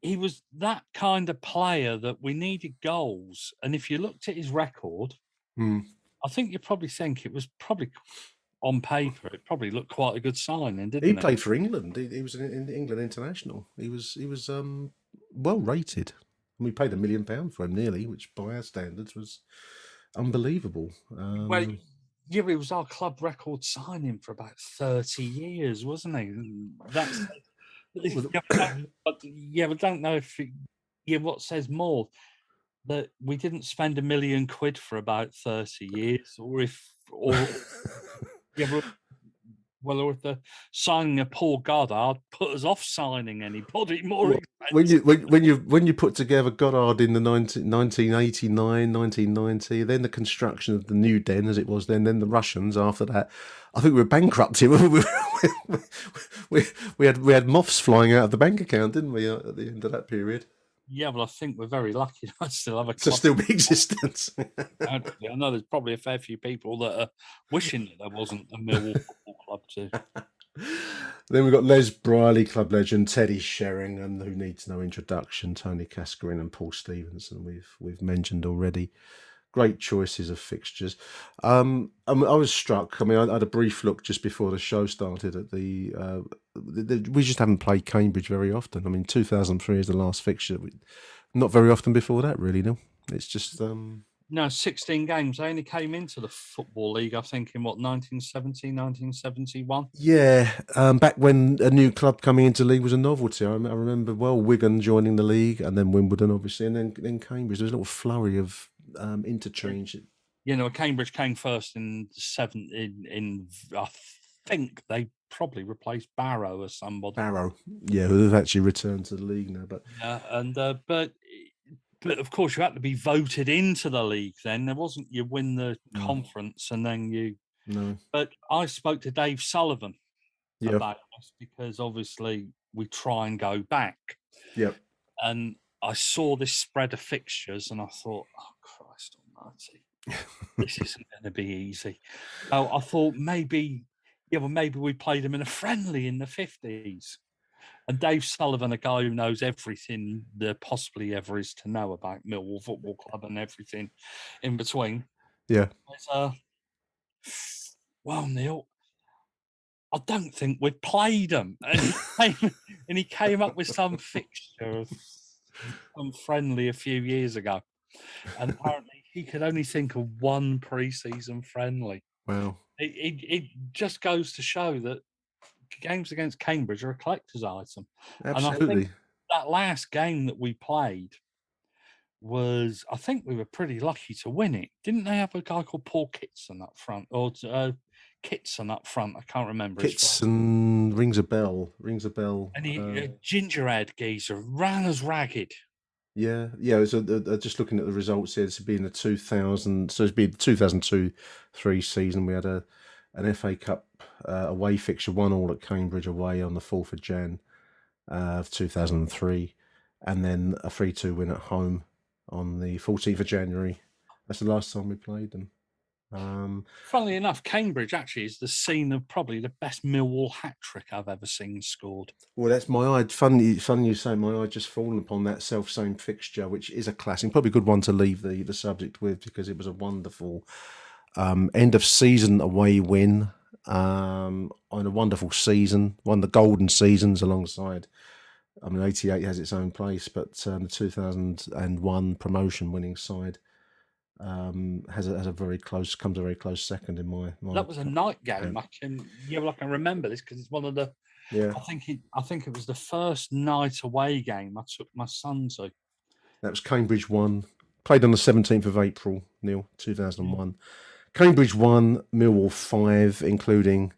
he was that kind of player that we needed goals. And if you looked at his record, I think you probably think it was probably on paper, it probably looked quite a good signing, didn't it? He played for England. He was in England international. He was well rated. And we paid £1 million for him nearly, which by our standards was unbelievable. Well, yeah, it was our club record signing for about 30 years, wasn't he? That's but we don't know if what says more. that we didn't spend £1 million for about 30 years, or yeah, well, or if the signing of Paul Goddard put us off signing anybody more Well, expensive. when you put together Goddard in the 1989, 1990, then the construction of the new den as it was then the Russians after that, I think we were bankrupted. we had moths flying out of the bank account, didn't we, at the end of that period? Yeah, well, I think we're very lucky I still have a To club. still be existence. Actually, I know there's probably a fair few people that are wishing that there wasn't a Millwall Football Club too. Then we've got Les Briley, club legend, Teddy Sheringham, who needs no introduction, Tony Cascarin and Paul Stevenson, we've mentioned already. Great choices of fixtures. I was struck. I mean, I had a brief look just before the show started at we just haven't played Cambridge very often. I mean, 2003 is the last fixture. Not very often before that, really, no. It's just... No, 16 games. They only came into the Football League, I think, in 1970, 1971? Yeah, back when a new club coming into league was a novelty. I remember well Wigan joining the league, and then Wimbledon, obviously, and then Cambridge. There was a little flurry of interchange. You know, Cambridge came first in I think they probably replaced Barrow as somebody. Barrow, yeah, who have actually returned to the league now. But yeah, and but of course you had to be voted into the league. Then there wasn't you win the conference and then you. No. But I spoke to Dave Sullivan about this because obviously we try and go back. Yep. And I saw this spread of fixtures and I thought, oh Christ almighty, this isn't going to be easy. So I thought maybe we played them in a friendly in the 50s. And Dave Sullivan, a guy who knows everything there possibly ever is to know about Millwall Football Club and everything in between. Yeah. Well, Neil, I don't think we've played them. And he came up with some fixture of some friendly a few years ago. And apparently he could only think of one pre-season friendly. Wow. It just goes to show that games against Cambridge are a collector's item. Absolutely. And I think that last game that we played I think we were pretty lucky to win it. Didn't they have a guy called Paul Kitson up front? Or Kitson up front? I can't remember. Kitson rings a bell. And he, ginger-haired geezer, ran as ragged. Yeah. Just looking at the results here, this would be in the 2000. So it'd be the 2002-03 season. We had an FA Cup away fixture, 1-1 at Cambridge away on the 4th of Jan of 2003, and then a 3-2 win at home on the 14th of January. That's the last time we played them. Funnily enough, Cambridge actually is the scene of probably the best Millwall hat trick I've ever seen scored. Well, that's my eye. Funny you say my eye just fallen upon that self-same fixture, which is a classic. Probably a good one to leave the subject with because it was a wonderful end of season away win on a wonderful season, one of the golden seasons alongside. I mean, 88 has its own place, but the 2001 promotion winning side comes a very close second in my That was a night game. I can remember this because it's one of the. Yeah. I think it was the first night away game I took my son to. That was Cambridge 1. Played on the 17th of April, Neil, 2001. Cambridge 1, Millwall 5, including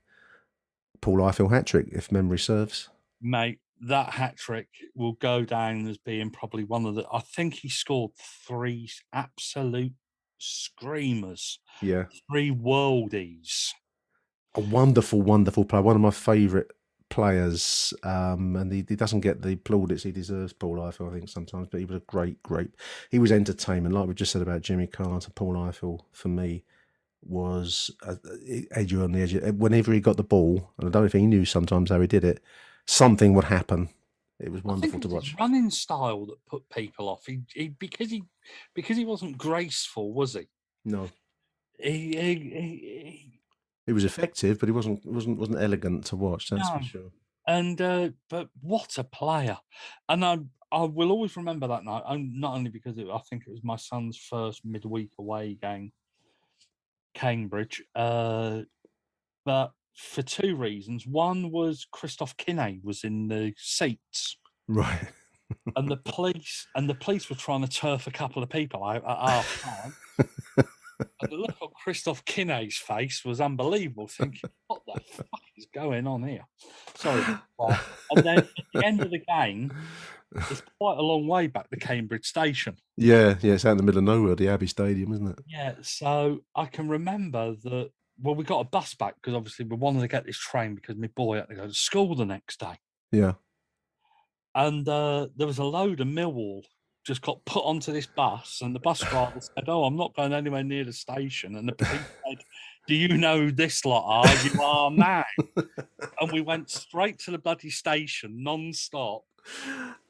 Paul Eiffel hat-trick, if memory serves. Mate, that hat-trick will go down as being probably one of the... I think he scored 3 absolute screamers. Yeah. 3 worldies. A wonderful, wonderful player. One of my favourite players. And he doesn't get the plaudits he deserves, Paul Eiffel, I think, sometimes. But he was a great... He was entertainment. Like we just said about Jimmy Carter, Paul Eiffel, for me, was edge on the edge. Whenever he got the ball, and I don't know if he knew sometimes how he did it, something would happen. It was wonderful to watch. His running style that put people off. Because he wasn't graceful, was he? No. He was effective, but he wasn't elegant to watch. That's for sure. And but what a player! And I will always remember that night. Not only because I think it was my son's first midweek away game. Cambridge, but for 2 reasons. One was Christoph Kinney was in the seats. Right. and the police were trying to turf a couple of people out at half time. And the look on Christoph Kinney's face was unbelievable, thinking, what the fuck is going on here? Sorry. And then at the end of the game, it's quite a long way back to Cambridge Station. Yeah, it's out in the middle of nowhere, the Abbey Stadium, isn't it? Yeah, so I can remember that, well, we got a bus back because obviously we wanted to get this train because my boy had to go to school the next day. Yeah. And there was a load of Millwall just got put onto this bus, and the bus driver said, "Oh, I'm not going anywhere near the station." And the police said, "Do you know who this lot are? You are now." And we went straight to the bloody station, non-stop,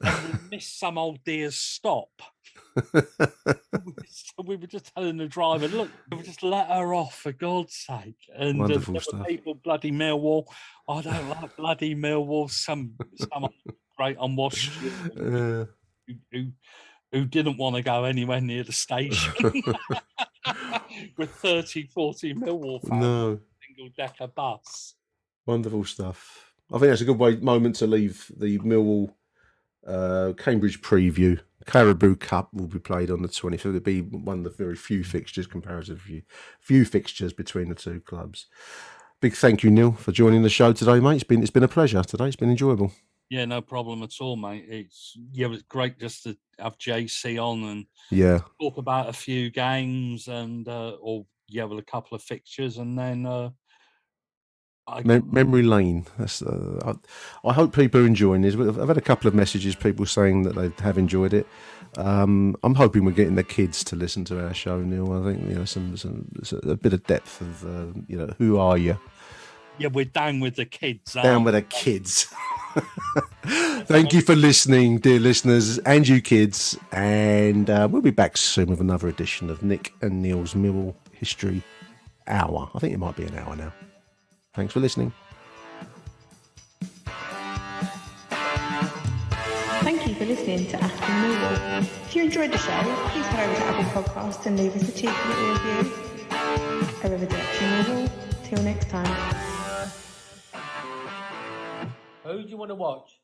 and we missed some old dear's stop. So we were just telling the driver, "Look, we'll just let her off for God's sake." And Wonderful there stuff. were people, bloody Millwall. I don't like bloody Millwall. Some great unwashed who didn't want to go anywhere near the station with 30, 40 Millwall fans on a single-decker bus. Wonderful stuff. I think that's a good moment to leave the Millwall Cambridge preview. Caribou Cup will be played on the 25th. It'll be one of the very few fixtures, comparatively few fixtures between the two clubs. Big thank you, Neil, for joining the show today, mate. It's been a pleasure today. It's been enjoyable. Yeah, no problem at all, mate. It was great just to have Jaycee on and talk about a few games and with a couple of fixtures, and then memory lane. That's I hope people are enjoying this. I've had a couple of messages, people saying that they have enjoyed it. I'm hoping we're getting the kids to listen to our show, Neil. I think some a bit of depth of who are you? Yeah, we're down with the kids. Down with the kids. Thank you for listening, dear listeners, and you kids. And we'll be back soon with another edition of Nick and Neil's Millwall History Hour. I think it might be an hour now. Thanks for listening. Thank you for listening to AchtungMillwall. If you enjoyed the show, please head over to Apple Podcasts and leave us a cheeky little review. Arrivederci Millwall. Till next time. Who do you want to watch?